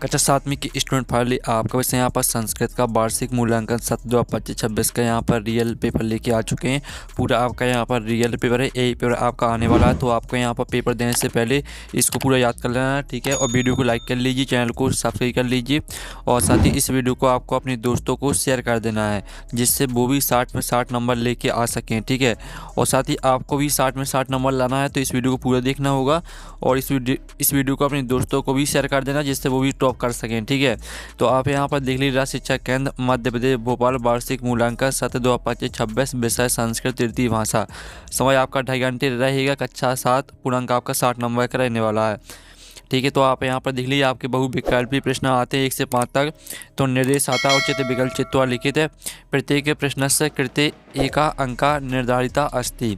कक्षा 7वीं की student finally आपका वैसे यहाँ पर संस्कृत का वार्षिक मूल्यांकन सत्र 2025-26 का यहाँ पर रियल पेपर लेके आ चुके हैं। पूरा आपका यहाँ पर रियल पेपर है, यही पेपर आपका आने वाला है। तो आपको यहाँ पर पेपर देने से पहले इसको पूरा याद कर लेना है, ठीक है। और वीडियो को लाइक कर लीजिए, चैनल को सब्सक्राइब कर लीजिए और साथ ही इस वीडियो को आपको अपने दोस्तों को शेयर कर देना है, जिससे वो भी 60 में 60 नंबर लेके आ सकें, ठीक है। और साथ ही आपको भी 60 में 60 नंबर लाना है, तो इस वीडियो को पूरा देखना होगा और इस वीडियो को अपने दोस्तों को भी शेयर कर देना, जिससे वो भी टॉप कर सकें, ठीक है। तो आप यहाँ पर देख लीजिए, राज्य शिक्षा केंद्र मध्य प्रदेश भोपाल वार्षिक मूल्यांकन सत्र 2025-26 विषय संस्कृत तृतीय भाषा। समय आपका 2.5 घंटे रहेगा। कक्षा 7 पूर्णांक आपका 60 नंबर का रहने वाला है, ठीक है। तो आप यहाँ पर देख लीजिए, आपके बहुविकल्पी प्रश्न आते हैं 1 से 5 तक। तो निर्देश आता उचित विकल्प चित्वा लिखित है, प्रत्येक प्रश्नस्य कृते एका अंका निर्धारिता अस्ति,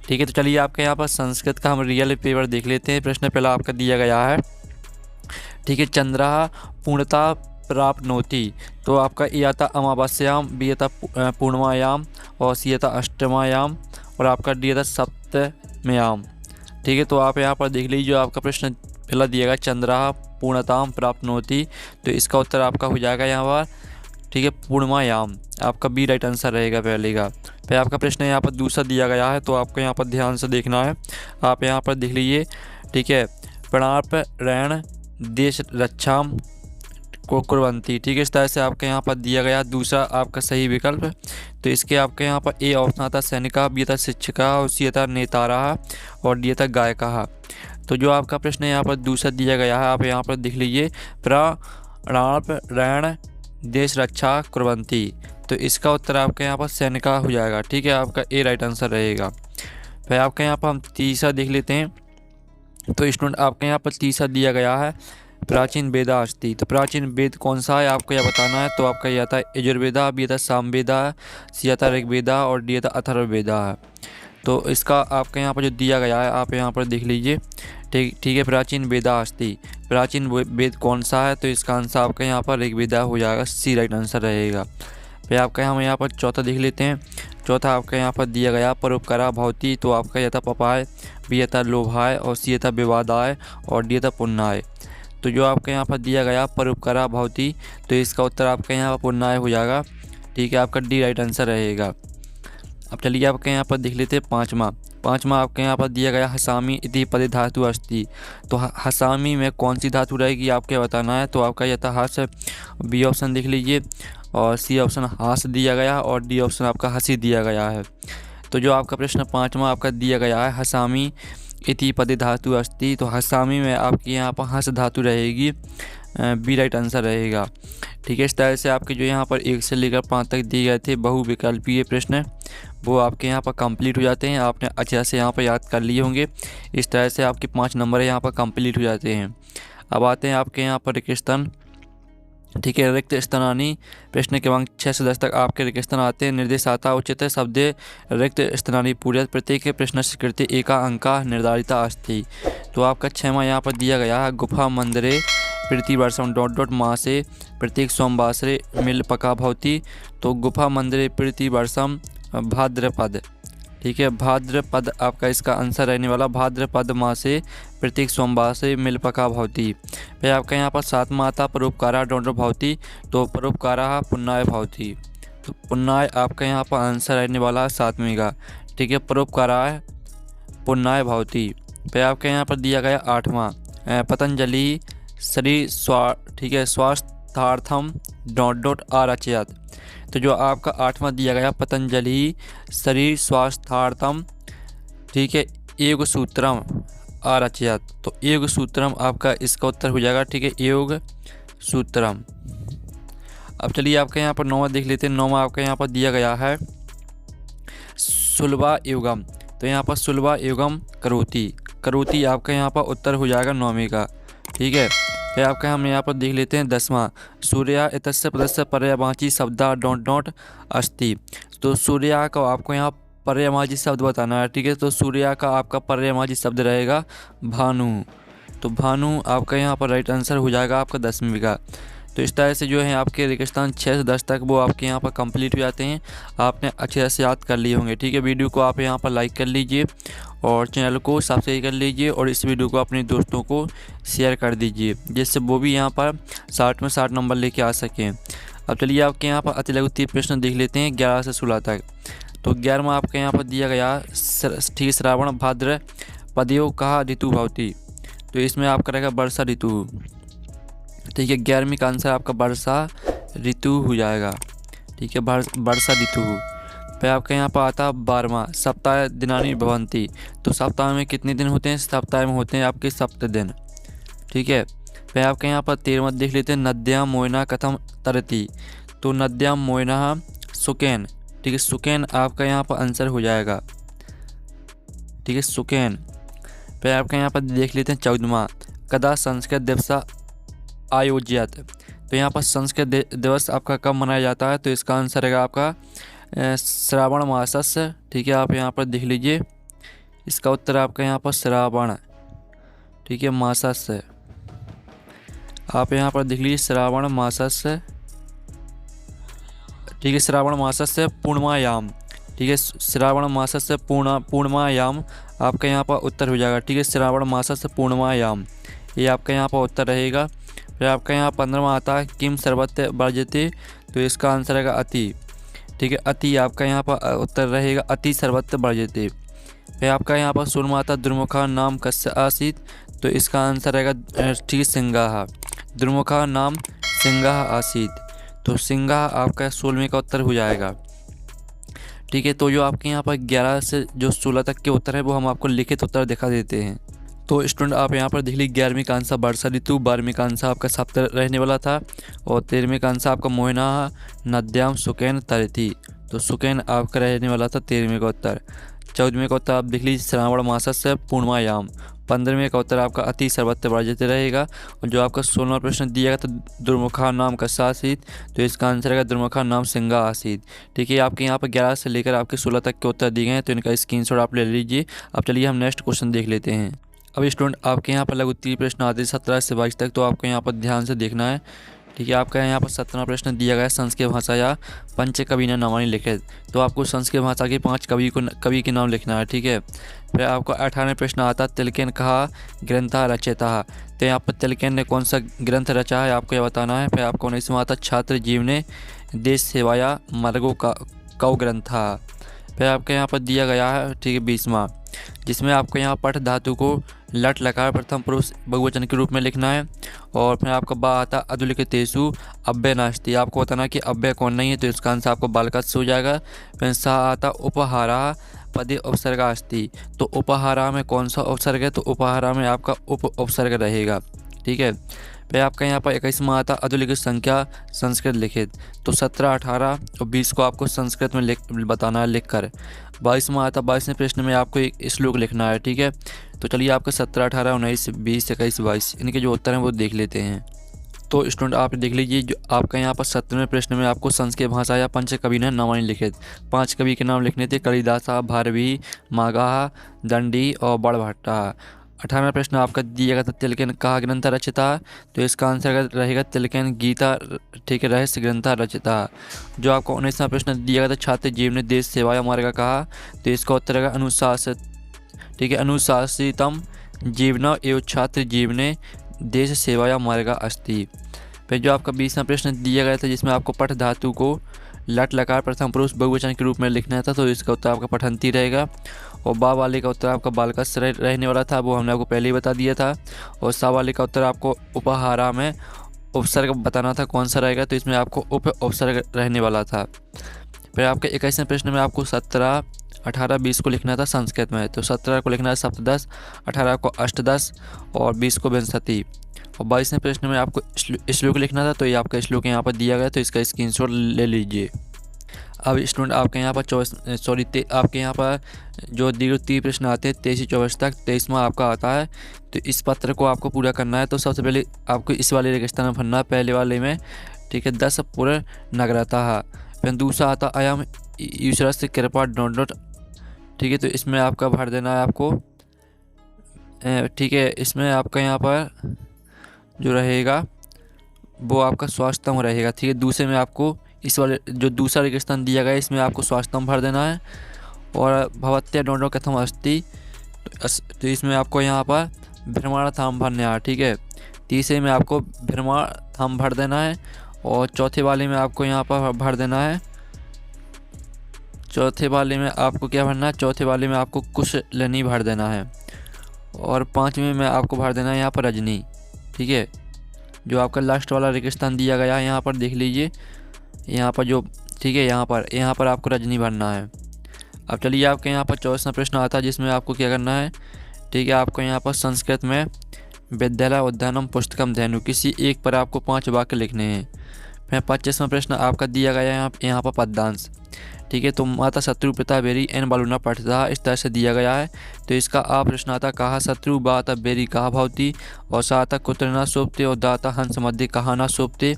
ठीक है। तो चलिए आपके यहाँ पर संस्कृत का हम रियल पेपर देख लेते हैं। प्रश्न पहला आपका दिया गया है, ठीक है। चंद्रा पूर्णता प्राप्नोति, तो आपका ए आता अमावस्याम, बी आता पूर्णिमायाम और सी आता अष्टमायाम और आपका डी आता सप्तमयाम, ठीक है। तो आप यहाँ पर देख लीजिए, जो आपका प्रश्न पहला दिया गया चंद्रा पूर्णताम प्राप्नोति, तो इसका उत्तर आपका हो जाएगा यहाँ पर, ठीक है, पूर्णिमायाम। आपका बी राइट आंसर रहेगा पहले का। फिर आपका प्रश्न यहाँ पर दूसरा दिया गया है, तो आपको यहाँ पर ध्यान से देखना है। आप यहाँ पर देख लीजिए, ठीक है, प्रणाप रण देश रक्षाम को कुर्वन्ति, ठीक है। इस तरह से आपके यहाँ पर दिया गया दूसरा आपका सही विकल्प। तो इसके आपके यहाँ पर ए ऑप्शन आता सैनिका, बी था शिक्षिका और सी था नेतारा और डी था गायका। तो जो आपका प्रश्न यहाँ पर दूसरा दिया गया है, आप यहाँ पर देख लीजिए, प्रणाप रण देश रक्षा कुर्वन्ति, तो इसका उत्तर आपके यहाँ पर सैनिका हो जाएगा, ठीक है। आपका ए राइट आंसर रहेगा। फिर आपके यहाँ पर हम तीसरा देख लेते हैं। तो स्टूडेंट आपके यहाँ पर तीसरा दिया गया है प्राचीन वेदा अस्ति, तो प्राचीन वेद कौन सा है आपको यह बताना है। तो आपका यह आता है यजुर्वेदा, बी आता सामवेदा, सी आता ऋग्वेदा और डी आता अथर्ववेदा है। तो इसका आपके यहाँ पर जो दिया गया है, आप यहाँ पर देख लीजिए, ठीक है। प्राचीन वेदा अस्ति, प्राचीन वेद कौन सा है, तो इसका आंसर आपका यहाँ पर ऋग्वेदा हो जाएगा, सी राइट आंसर रहेगा। फिर आपका हम यहाँ पर चौथा देख लेते हैं। चौथा आपका यहाँ पर दिया गया परोपकारा भवती, तो आपका यह था पपाय, बी था लोभाय और सी था विवादाय और डी था पुण्याय। तो जो आपके यहाँ पर दिया गया परोपकारा भवती, तो इसका उत्तर आपका यहाँ पर पुण्याय हो जाएगा, ठीक है। आपका डी राइट आंसर रहेगा। अब चलिए आपके यहाँ पर देख लेते हैं पाँचवा आपके यहाँ पर दिया गया हसामी इति पदे धातु अस्ति, तो हसामी में कौन सी धातु रहेगी आपके बताना है। तो आपका यह था हस, बी ऑप्शन देख लीजिए और सी ऑप्शन हास दिया गया और डी ऑप्शन आपका हसी दिया गया है। तो जो आपका प्रश्न पाँचवा आपका दिया गया है हसामी इति पदे धातु अस्ति, तो हसामी में आपकी यहाँ पर हस धातु रहेगी, बी राइट आंसर रहेगा, ठीक है। इस तरह से आपके जो यहाँ पर 1 से लेकर 5 तक दिए गए थे बहुविकल्पीय प्रश्न, वो आपके यहाँ पर कंप्लीट हो जाते हैं। आपने अच्छे से यहाँ पर याद कर लिए होंगे। इस तरह से आपके 5 नंबर यहाँ पर कंप्लीट हो जाते हैं। अब आते हैं आपके यहाँ पर रिक्त स्थान, ठीक है। रिक्त स्थानानी प्रश्न क्रमांक 6 से 10 तक आपके रिक्त स्थान आते हैं। निर्देश आता उचित शब्दे रिक्त स्थानानी पूर्य प्रत्येक प्रश्न से कृते एका अंका निर्धारिता अस्ति, तो आपका 6वां यहाँ पर दिया गया है गुफा मंदिरे प्रतिवर्षम ... मासे प्रत्येक सोमवासरे मिल पका भवती, तो गुफा मंदिरे प्रतिवर्षम भाद्रपद, ठीक है, भाद्रपद आपका इसका आंसर रहने वाला, भाद्रपद मासे प्रत्येक सोमवार से मिल पका भवती। फिर आपका यहाँ पर 7वां आता परोपकारा ... भवती, तो परोपकारा पुण्याय भवती, तो पुण्याय आपका यहाँ पर आंसर रहने वाला 7वीं का, ठीक है, परोपकारा पुण्याय भवती। फिर आपके यहाँ पर दिया गया 8वां पतंजलि शरीर ठीक है स्वास्थ्यार्थम ... आरचयत, तो जो आपका 8वां दिया गया पतंजलि शरीर स्वास्थ्यार्थम, ठीक है, योग सूत्रम आरचयत, तो योग सूत्रम आपका इसका उत्तर हो जाएगा, ठीक है, योग सूत्रम। अब चलिए आपके यहाँ पर 9वां देख लेते हैं। 9वां आपका यहाँ पर दिया गया है सुलभा युगम, तो यहाँ पर सुलभा युगम करोति आपका यहाँ पर उत्तर हो जाएगा 9वीं का, ठीक है। फिर आपका हम यहाँ पर देख लेते हैं 10वां सूर्या इतस्य पदस्य पर्यायवाची शब्दा ... अस्ति, तो सूर्या का आपको यहाँ पर्यायवाची शब्द बताना है, ठीक है। तो सूर्या का आपका पर्यायवाची शब्द रहेगा भानु, तो भानु आपका यहाँ पर राइट आंसर हो जाएगा आपका 10वीं का। तो इस तरह से जो है आपके रिक्तस्थान 6 से 10 तक वो आपके यहाँ पर कंप्लीट हो जाते हैं। आपने अच्छे से याद कर लिए होंगे, ठीक है। वीडियो को आप यहाँ पर लाइक कर लीजिए और चैनल को सब्सक्राइब कर लीजिए और इस वीडियो को अपने दोस्तों को शेयर कर दीजिए, जिससे वो भी यहाँ पर 60 में 60 नंबर लेके आ सकें। अब चलिए आपके यहाँ पर अति लघु 3 प्रश्न देख लेते हैं 11 से 16 तक। तो 11वां आपके यहाँ पर दिया गया ठीक श्रावण भाद्र पदयों कहा ऋतु भवती। तो इसमें आपका रहेगा वर्षा ऋतु। ठीक है, 11वीं का आंसर आपका वर्षा ऋतु हो जाएगा। ठीक है, वर्षा ऋतु। फिर आपके यहाँ पर आता है 12वां सप्ताह दिनानि भवन्ति। तो सप्ताह में कितने दिन होते हैं? सप्ताह में होते हैं आपके 7 दिन। ठीक है, फिर आपके यहाँ पर 13वां देख लेते हैं नद्यां मोयना कथम तरति। तो नद्यां मोयना सुकेन। ठीक है, सुकेन आपका यहाँ पर आंसर हो जाएगा। ठीक है, सुकेन। फिर आपके यहाँ पर देख लेते हैं 14वां कदा संस्कृत दिवस आयोजित। तो यहाँ पर संस्कृत दिवस आपका कब मनाया जाता है? तो इसका आंसर रहेगा आपका श्रावण मासस्य। ठीक है, आप यहाँ पर देख लीजिए, इसका उत्तर आपका यहाँ पर श्रावण। ठीक है, मासस्य आप यहाँ पर देख लीजिए श्रावण मासस्य। ठीक है, श्रावण मासस्य पूर्णिमायाम। ठीक है, श्रावण मासस्य पूर्णिमायाम आपका यहाँ पर उत्तर हो जाएगा। ठीक है, श्रावण मासस्य पूर्णिमायाम ये आपका यहाँ पर उत्तर रहेगा। फिर आपका यहाँ 15वां आता है किम सर्वत्र वर्जते। तो इसका आंसर रहेगा अति। ठीक है, अति आपका यहाँ पर उत्तर रहेगा अति सर्वत्र वर्जते। फिर आपका यहाँ पर 16वां आता दुर्मुखा नाम कस्य आसीत। तो इसका आंसर रहेगा ठीक है सिंगाह। दुर्मुखा नाम सिंगाह आसीत। तो सिंगाह आपका 16वें का उत्तर हो जाएगा। ठीक है, तो जो आपके यहाँ पर 11 से जो 16 तक के उत्तर है वो हम आपको लिखित उत्तर दिखा देते हैं। तो स्टूडेंट आप यहाँ पर देख लीजिए 11वीं का आंसर वर्षा ऋतु, 12वीं का आंसर आपका सप्ताह रहने वाला था और 13वीं का आंसर आपका मोहना नद्याम सुकैन तरती। तो सुकैन आपका रहने वाला था 13वीं का उत्तर। 14वीं का उत्तर आप देख लीजिए श्रावण मासस्य पूर्णिमायाम। 15वें का उत्तर आपका अति सर्वत्र वर्जित रहेगा। और जो आपका 16वां प्रश्न दिया गया तो दुर्मुखा नाम कस्सा आसीत। तो इसका आंसर रहेगा दुर्मुखा नाम सिंगा आसीत। ठीक है, आपके यहाँ पर 11 से लेकर आपके 16 तक के उत्तर दिए गए हैं, तो इनका स्क्रीनशॉट आप ले लीजिए। अब चलिए हम नेक्स्ट क्वेश्चन देख लेते हैं। अब स्टूडेंट आपके यहाँ पर लघु 3 प्रश्न आते हैं 17 से 22 तक, तो आपको यहाँ पर ध्यान से देखना है। ठीक है, आपका यहाँ पर 17वां प्रश्न दिया गया है संस्कृत भाषा या पंच कवि ने नामानी लिखित। तो आपको संस्कृत भाषा के 5 कवि के नाम लिखना है। ठीक है, फिर आपको 18वें प्रश्न आता है तिलकेन कहा ग्रंथा रचयिता। तो यहाँ पर तिलकेन ने कौन सा ग्रंथ रचा है आपको यह बताना है। फिर आपको 19वां आता छात्र जीव ने देश सेवाया मार्गो का कौ ग्रंथा। फिर आपके यहाँ पर दिया गया है ठीक है 20वां, जिसमें आपको यहाँ पठ धातु को लट लकार प्रथम पुरुष बहुवचन के रूप में लिखना है। और फिर आपका बा आता अधुलिखितेषु अव्यय नास्ति। आपको बताना कि अव्यय कौन नहीं है, तो इसका आंसर आपको बालकत से हो जाएगा। फिर सा आता उपहारा पदे उपसर्गा अस्ति। तो उपहारा में कौन सा उपसर्ग है? तो उपहारा में आपका उप उपसर्ग रहेगा। ठीक है, फिर आपका यहाँ पर 21वां आता अधुलिखित संख्या संस्कृत लिखित। तो 17, 18 और 20 को आपको संस्कृत में बताना है लिख कर। 22वां आता 22वें प्रश्न में आपको एक श्लोक लिखना है। ठीक है, तो चलिए आपके 17, 18, 19, 20, 21, 22 इनके जो उत्तर हैं वो देख लेते हैं। तो स्टूडेंट आप देख लीजिए जो आपका यहाँ पर 17वें प्रश्न में आपको संस्कृत भाषा या पंच कवि ने नामानी लिखित। 5 कवि के नाम लिखने थे कालिदासा, भारवी, माघा, दंडी और बड़भट्टा। 18वां प्रश्न आपका दिया गया था तिलकेन कहा ग्रंथ रचिता। तो इसका आंसर रहेगा तिलकेन गीता ठीक है रहस्य ग्रंथ रचिता। जो आपको 19वां प्रश्न दिया गया था छात्र जीव ने देश सेवाया मार्ग कहा। तो इसका उत्तर रहेगा अनुशासित। ठीक है, अनुशासितम जीवन एवं छात्र जीव ने देश सेवाया मार्ग अस्ति। फिर जो आपका 20वां प्रश्न दिया गया था जिसमें आपको पठ धातु को लट लकार प्रथम पुरुष बहुवचन के रूप में लिखना था। तो इसका उत्तर आपका पठंती रहेगा। और बा वाले का उत्तर आपका बालकस रहने वाला था, वो हमने आपको पहले ही बता दिया था। और सा वाले का उत्तर आपको उपहारा में उपसर्ग बताना था कौन सा रहेगा। तो इसमें आपको उप उपसर्ग रहने वाला था। फिर आपके 21वें प्रश्न में आपको 17, 18, 20 को लिखना था संस्कृत में। तो 17 को लिखना है सप्तदश, 18 को अष्टदश और 20 को विंशति। और 22वें प्रश्न में आपको श्लोक लिखना था। तो ये आपका श्लोक यहाँ पर दिया गया, तो इसका स्क्रीनशॉट ले लीजिए। अब स्टूडेंट आपके यहाँ पर आपके यहाँ पर जो दीर्घ 3 प्रश्न आते हैं 23 से 24 तक। 23वां आपका आता है, तो इस पत्र को आपको पूरा करना है। तो सबसे पहले आपको इस वाले रेगिस्तान में भरना है पहले वाले में। ठीक है, 10 पूर्ण नगरता। फिर दूसरा आता अयम ईश्वर से कृपा डॉट। ठीक है, तो इसमें आपका भर देना है आपको। ठीक है, इसमें आपका यहाँ पर जो रहेगा वो आपका स्वास्थ्यम रहेगा। ठीक है, दूसरे में आपको इस वाले जो दूसरा रेगिस्तान दिया गया है इसमें आपको स्वास्थ्यम भर देना है। और भवत्या डोंडो कथम अस्ति। तो इसमें आपको यहाँ पर भ्रमणार्थम भरना है। ठीक है, तीसरे में आपको भ्रमण हम भर देना है और चौथे वाले में आपको यहाँ पर भर देना है। चौथे वाले में आपको क्या भरना है, चौथे वाले में आपको कुशलनी भर देना है और पाँचवें में आपको भर देना है यहाँ पर रजनी। ठीक है, जो आपका लास्ट वाला रेगिस्तान दिया गया है यहाँ पर देख लीजिए, यहाँ पर जो, ठीक है, यहाँ पर आपको रजनी भरना है। अब चलिए आपके यहाँ पर 24वां प्रश्न आता है जिसमें आपको क्या करना है। ठीक है, आपको यहाँ पर संस्कृत में विद्यालय उद्यानम पुस्तकम धेनु किसी एक पर आपको 5 वाक्य लिखने हैं। फिर 25वां प्रश्न आपका दिया गया है यहाँ पर पद्यांश। ठीक है, तो माता शत्रु पिता बेरी एन बालूना पठता, इस तरह से दिया गया है। तो इसका आ प्रश्न आता कहा शत्रु, बा आता बेरी कहा भवती, और सा आता कुत्र न शोभते, और दा आता हंस मध्य कहा न शोभते।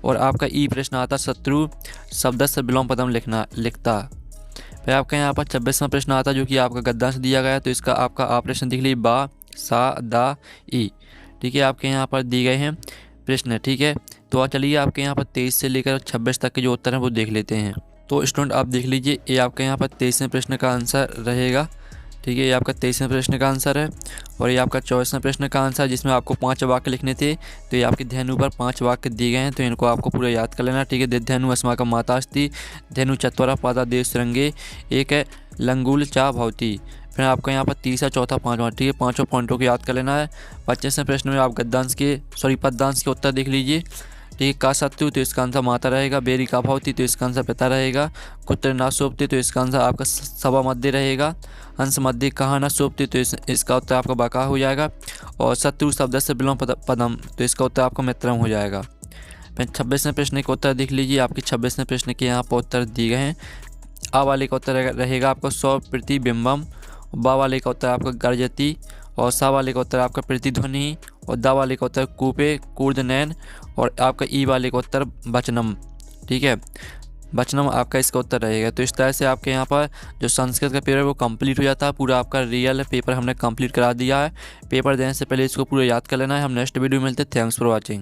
और आपका ई प्रश्न आता शत्रु शब्द से विलोम पदम लिखता। फिर आपका यहाँ पर 26वां प्रश्न आता जो कि आपका गद्यांश दिया गया है। तो इसका आपका आ प्रश्न दिख लीजिए, बा सा दा ई। ठीक है, आपके यहाँ पर दिए गए हैं प्रश्न। ठीक है, तो चलिए आपके यहाँ पर 23 से लेकर 26 तक के जो उत्तर हैं वो देख लेते हैं। तो स्टूडेंट आप देख लीजिए, ये आपके यहाँ पर 23वें प्रश्न का आंसर रहेगा। ठीक है, ये आपका 23वें प्रश्न का आंसर है। और ये आपका 24वें प्रश्न का आंसर जिसमें आपको 5 वाक्य लिखने थे। तो ये आपके धेनु पर 5 वाक्य दिए गए हैं, तो इनको आपको पूरा याद कर लेना। ठीक है, धेनु अस्माकं माता अस्ति, धेनु चत्वारः पादा देश रंगे, एक है लंगूल चा भवती। फिर आपका यहाँ पर तीसरा चौथा पाँचवा, ठीक है, 5 पॉइंटों को याद कर लेना है। 25वें प्रश्न में आप पद्यांश के उत्तर देख लीजिए। ठीक है, का शत्रु, तो इसका आंसर माता रहेगा। बेरी का भवती, तो इसका आंसर पिता रहेगा। कुत्र ना शोभते, तो इसका आंसर आपका सभा मध्य रहेगा। हंस मध्य कहा ना शोभते, तो इसका उत्तर आपका बका हो जाएगा। और शत्रु शब्द से विलोम पदम, तो इसका उत्तर आपका मित्रम हो जाएगा। फिर 26वें प्रश्न के उत्तर देख लीजिए। आपके 26वें प्रश्न के यहाँ पर उत्तर दिए गए हैं। आ वाले का उत्तर रहेगा आपका सौ प्रतिबिंबम, बा वाले का उत्तर आपका गर्जती, और सा वाले का उत्तर आपका प्रतिध्वनि, और दा वाले का उत्तर कूपे कूर्दनैन, और आपका ई वाले का उत्तर वचनम। ठीक है, वचनम आपका इसका उत्तर रहेगा। तो इस तरह से आपके यहाँ पर जो संस्कृत का पेपर है वो कंप्लीट हो जाता है। पूरा आपका रियल पेपर हमने कंप्लीट करा दिया है। पेपर देने से पहले इसको पूरा याद कर लेना है। हम नेक्स्ट वीडियो में मिलते हैं। Thanks for watching.